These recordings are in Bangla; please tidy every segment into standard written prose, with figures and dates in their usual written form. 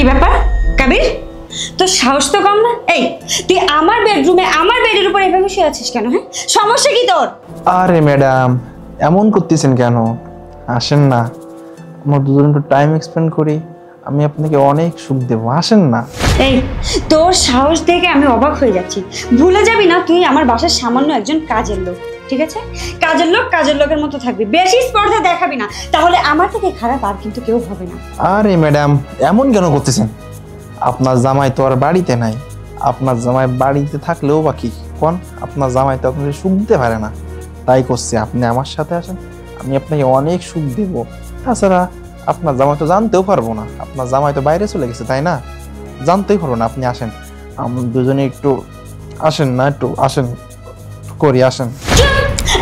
ব্যাপার কাবির, তোর সাহস তো কম না। এই তুই আমার বেডরুমে আমার বেডের উপর এভাবে শুয়ে আছিস কেন? হ্যাঁ, সমস্যা কি তোর? আরে ম্যাডাম, এমন করতেছেন কেন? আসেন না, আমরা দুজন একটু টাইম এক্সপেন্ড করি, আমি আপনাকে অনেক সুখ দেবো, আসেন না। এই তোর সাহস দেখে আমি অবাক হয়ে যাচ্ছি। ভুলে যাবি না তুই আমার বাসার সামান্য একজন কাজের লোক, ঠিক আছে? কাজের লোকের মতো থাকবি, বেশি স্পর্ধা দেখাবি না, তাহলে আমার থেকে খারাপ আর কিন্তু কেউ হবে না। আরে ম্যাডাম, এমন কেন করতেছেন? আপনার জামাই তো আর বাড়িতে নাই। আপনার জামাই বাড়িতে থাকলেও বা কি কোন, আপনার জামাই তো আপনাকে সুখ দিতে পারে না, তাই করছে আপনি আমার সাথে আসেন, আমি আপনাকে অনেক সুখ দেব। তাছাড়া আপনার জামাই তো জানতেও পারবো না, আপনার জামাই তো বাইরে চলে গেছে, তাই না? জানতেই পারবো না। আপনি আসেন, আমরা দুজনে একটু আসেন না, একটু আসেন করি, আসেন।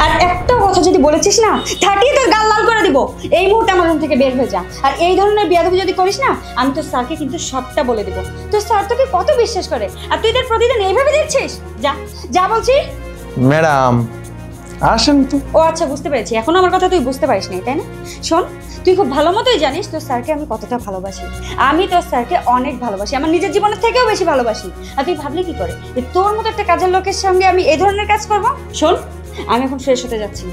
আর একটা কথা যদি বলেছিস না, থাকিয়ে তোর গাল লাল করে দিব। এই মুহূর্তে আমার রুম থেকে বের হয়ে যা। আর এই ধরনের বিয়াদবি যদি করিস না, আমি তোর স্যারকে কিন্তু সবটা বলে দেবো। তোর স্যার তোকে কত বিশ্বাস করে, আর তুই তোর প্রতিদিন এইভাবে দিচ্ছিস। যা যা বলছি। ম্যাডাম আসেন তো। ও আচ্ছা, বুঝতে পেরেছি। এখন আমার কথা তুই বুঝতে পারিস না, তাই না? শোন, তুই খুব ভালো মতোই জানিস তোর স্যারকে আমি কতটা ভালোবাসি। আমি তোর স্যারকে অনেক ভালোবাসি, আমার নিজের জীবনের থেকেও বেশি ভালোবাসি। আর তুই ভাবলি কি করে যে তোর মতো একটা কাজের লোকের সঙ্গে আমি এই ধরনের কাজ করবো? শোন, আমি এখন ফ্রেশ হতে যাচ্ছি।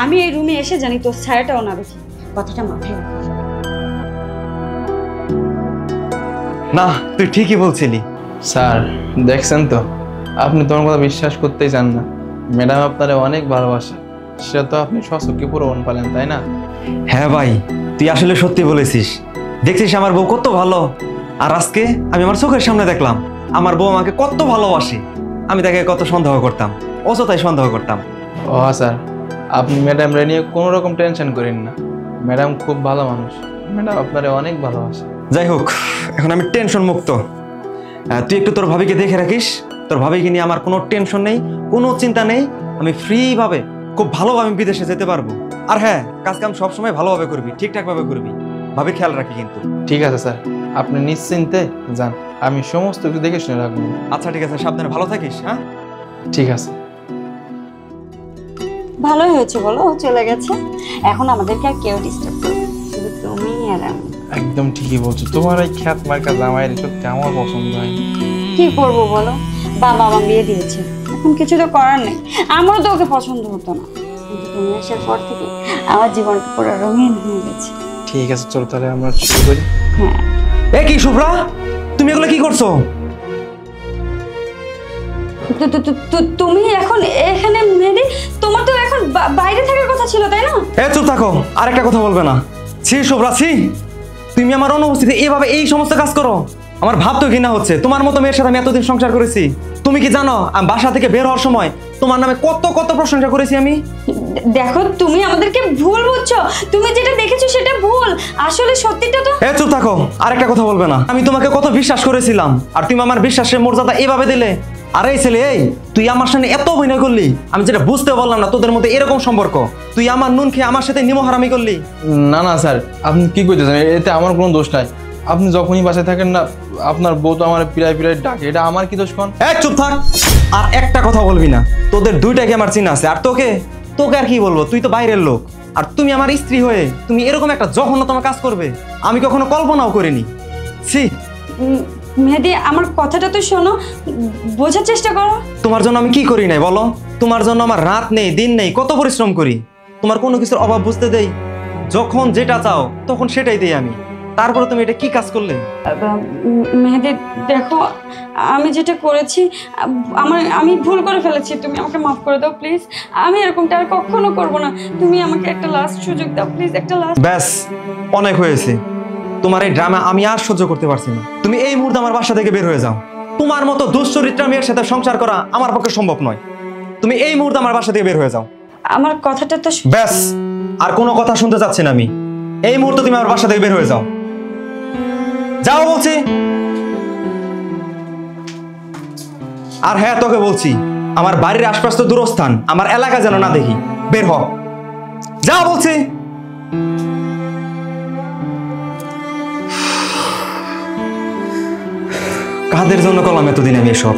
আমি এই রুমে এসে জানি তোর ছায়াটাও না দেখি, কথাটা মাথায় রাখ। না, তুই ঠিকই বলছিলি। স্যার দেখছেন তো, আপনি তোমার কথা বিশ্বাস করতেই চান না। ম্যাডাম আপনারে অনেক ভালোবাসে, সেটা তো আপনি স্বচক্ষে প্রমাণ পেলেন, তাই না? হ্যাঁ ভাই, তুই আসলে সত্যি বলেছিস। দেখছিস আমার বউ কত ভালো, আর আজকে আমি আমার চোখের সামনে দেখলাম আমার বউ আমাকে কত ভালোবাসে। আমি তাকে কত সন্দেহ করতাম, অযথাই সন্দেহ করতাম। ও স্যার, আপনি ম্যাডাম রে নিয়ে কোনো রকম টেনশন করেন না, ম্যাডাম খুব ভালো মানুষ, ম্যাডাম আপনারে অনেক ভালোবাসে। যাই হোক, এখন আমি টেনশন মুক্ত। তুই একটু তোর ভাবিকে দেখে রাখিস। তোর ভাবিকে নিয়ে আমার কোনো টেনশন নেই, কোনো চিন্তা নেই। আমি ফ্রি ভাবে খুব ভালোভাবে বিদেশে যেতে পারবো। আর হ্যাঁ, কাজ কাম সবসময় ভালোভাবে করবি, ঠিকঠাক ভাবে করবি। ভাবির খেয়াল রাখি কিন্তু। ঠিক আছে স্যার, আপনি নিশ্চিন্তে যান, আমি সমস্ত কিছু দেখে শুনে রাখবো। আচ্ছা ঠিক আছে, সাবধানে ভালো থাকিস। হ্যাঁ ঠিক আছে। ভালোই হয়েছে বলো, ও চলে গেছে। এখন আমাদেরকে আর কেউ ডিস্টার্ব করবে না, শুধু তুমি আর আমি। একদম ঠিকই বলছো, তোমার এই খ্যাত মার্কা জামাইয়ের সত্যি আমার পছন্দ হয়। কি করবো বলো, বাবা আমার বিয়ে দিয়েছে, এখন কিছু তো করার নেই। আমারও তো ওকে পছন্দ হতো না, কিন্তু তুমি আসার পর থেকে আমার জীবনটা পুরো রঙিন হয়ে গেছে। ঠিক আছে, চলো তাহলে আমরা শুরু করি। হ্যাঁ। এ কি শুভ্রা, তুমি এগুলো কি করছো? তুমি এখন এখানে মেহেদি, তোমার তো এখন বাইরে থাকার কথা ছিল, তাই না? এ চুপ থাকো, আর একটা কথা বলবে না। ছি শুভ্রা, ছি, তুমি আমার অনুপস্থিতি এভাবে এই সমস্ত কাজ করো। আমার ভাব তো ঘৃণা হচ্ছে। তোমার মতো মেয়ের সাথে আমি এতদিন সংসার করেছি। তুমি কি জানো আমি বাসা থেকে বের হওয়ার সময় তোমার নামে কত কত প্রশংসা করেছি আমি? দেখো, তুমি আমাদেরকে ভুল বুঝছো। তুমি যেটা দেখেছো সেটা ভুল, আসলে সত্যিটা তো। এ চুপ থাকো, আর একটা কথা বলবে না। আমি তোমাকে কত বিশ্বাস করেছিলাম, আর তুমি আমার বিশ্বাসের মর্যাদা এভাবে দিলে। আর এই ছেলে, এই তুই আমার সামনে এত অভিনয় করলি, আমি যেটা বুঝতে পারলাম না তোদের মধ্যে এরকম সম্পর্ক। তুই আমার নুন খেয়ে আমার সাথে নিমহারামি করলি। না না স্যার, আপনি কি করতেছেন? এতে আমার কোনো দোষ নাই। আপনি যখনই বাসায় থাকেন না, আপনার বউ তো আমার পিড়ায় পিড়ায় ডাকে, এটা আমার কি দোষ? কোন এক চুপ থাক, আর একটা কথা বলবি না। তোদের দুইটাকে আমার চিনা আছে, আর তোকে তোকে আর কি বলবো, তুই তো বাইরের লোক। আর তুমি আমার স্ত্রী হয়ে তুমি এরকম একটা জঘন্যতম কাজ করবে আমি কখনো কল্পনাও করিনি। ছি। মেহেদি, আমার কথাটা তো শোনো, বোঝার চেষ্টা করো। তোমার জন্য আমি কি করি নাই বলো? তোমার জন্য আমার রাত নেই দিন নেই, কত পরিশ্রম করি। তোমার কোনো কিছুর অভাব বুঝতে দেই, যখন যেটা চাও তখন সেটাই দেই আমি। তারপরে তুমি এটা কি কাজ করলে? মেহেদি দেখো, আমি যেটা করেছি আমি ভুল করে ফেলেছি, তুমি আমাকে মাফ করে দাও প্লিজ। আমি এরকমটা আর কখনো করবো না। তুমি আমাকে একটা লাস্ট সুযোগ দাও প্লিজ, একটা লাস্ট। ব্যাস, অনেক হয়েছে। তোমার এই ড্রামা আমি আর সহ্য করতে পারছি না। তুমি এই মুহূর্তে আমার বাসা থেকে বের হয়ে যাও। তোমার মতো দুশ্চরিত্রা মেয়ের সাথে সংসার করা আমার পক্ষে সম্ভব নয়। তুমি এই মুহূর্তে আমার বাসা থেকে বের হয়ে যাও। আমার কথাটা তো ব্যাস, আর কোনো কথা শুনতে চাচ্ছি না আমি। এই মুহূর্তে তুমি আমার বাসা থেকে বের হয়ে যাও। যাও বলছি। আর হ্যাঁ, তোকে বলছি, আমার বাড়ির আশপাশ তো দূরস্থান, আমার এলাকা যেন না দেখি। বের হ, যাও বলছি। কাদের জন্য করলাম এতদিন আমি এসব?